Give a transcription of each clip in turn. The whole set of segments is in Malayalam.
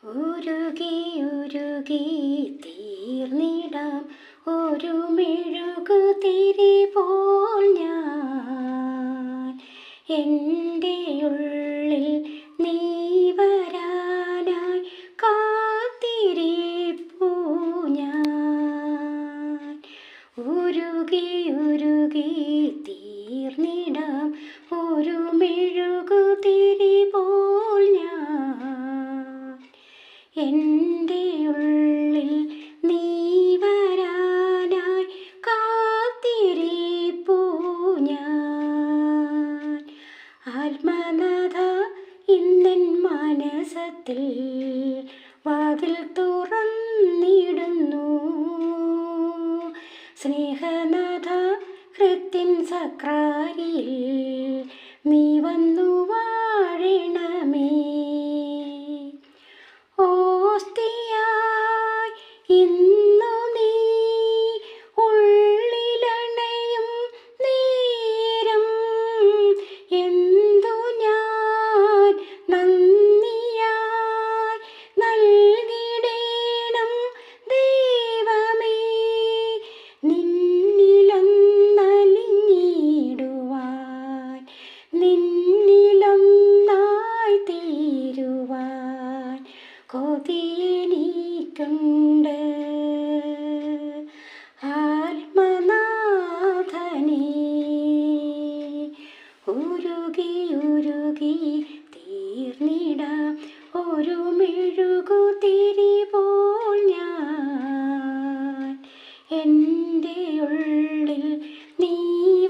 ഉരുകി ഉരുകി തീർന്നിടാം ഒരു മെഴുകുതിരി പോൽ ഞാൻ. എൻ്റെ ഉള്ളിൽ നീ വരാനായി കാത്തിരിപ്പൂ ഞാൻ. ഉരുകി ഉരുകി തീർന്നിടാം ഒരു മെഴുകുതിരി പോൽ ഞാൻ. എൻ്റെ ഉള്ളിൽ നീ വരാനായി കാത്തിരിപ്പൂ ഞാൻ. ആത്മനാഥ ഇന്നെൻ മനസ്സത്തിൽ വാതിൽ തുറന്നിടുന്നു. സ്നേഹനാഥ ഹൃത്തിൻ സക്രാരിയിൽ നീ വന്നു വാഴണമേ. ഓസ്തിയായി ഇന്നു നീ ഉള്ളിലണയും നേരം എന്തു ഞാൻ നന്ദിയായി നൽകിടേണം ദൈവമേ. നിന്നിലൊന്നലിഞ്ഞിടുവാൻ നിന്നിലൊന്നായി തീരുവാൻ കൊതിയെനിക്കുണ്ട്. ആത്മനാഥനേ, ഉരുകി ഉരുകി തീർന്നിടാം ഒരു മെഴുകുതിരി പോൽ ഞാൻ. എൻ്റെ ഉള്ളിൽ നീ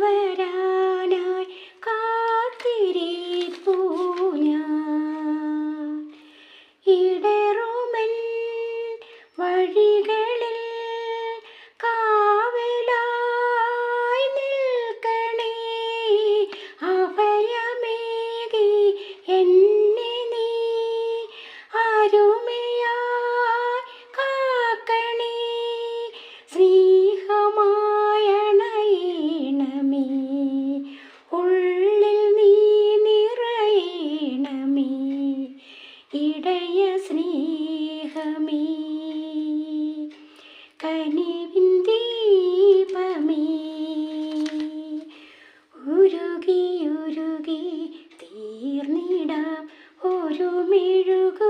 വരാനായി കാത്തിരിപ്പൂ ഞാൻ. ഇടറുമെൻ വഴികളിൽ കാവലായി നിൽക്കണേ. അഭയമേകി എന്നെ നീ അരുമയായി കാക്കണേ. സ്നേഹമായണയണമേ, ഉള്ളിൽ നീ നിറയണമേ. ഇടയ സ്നേഹമേ, കനിവിൻ ദീപമേ, ഉരുകി ഉരുകി തീർന്നിടാം ഒരു മെഴുകു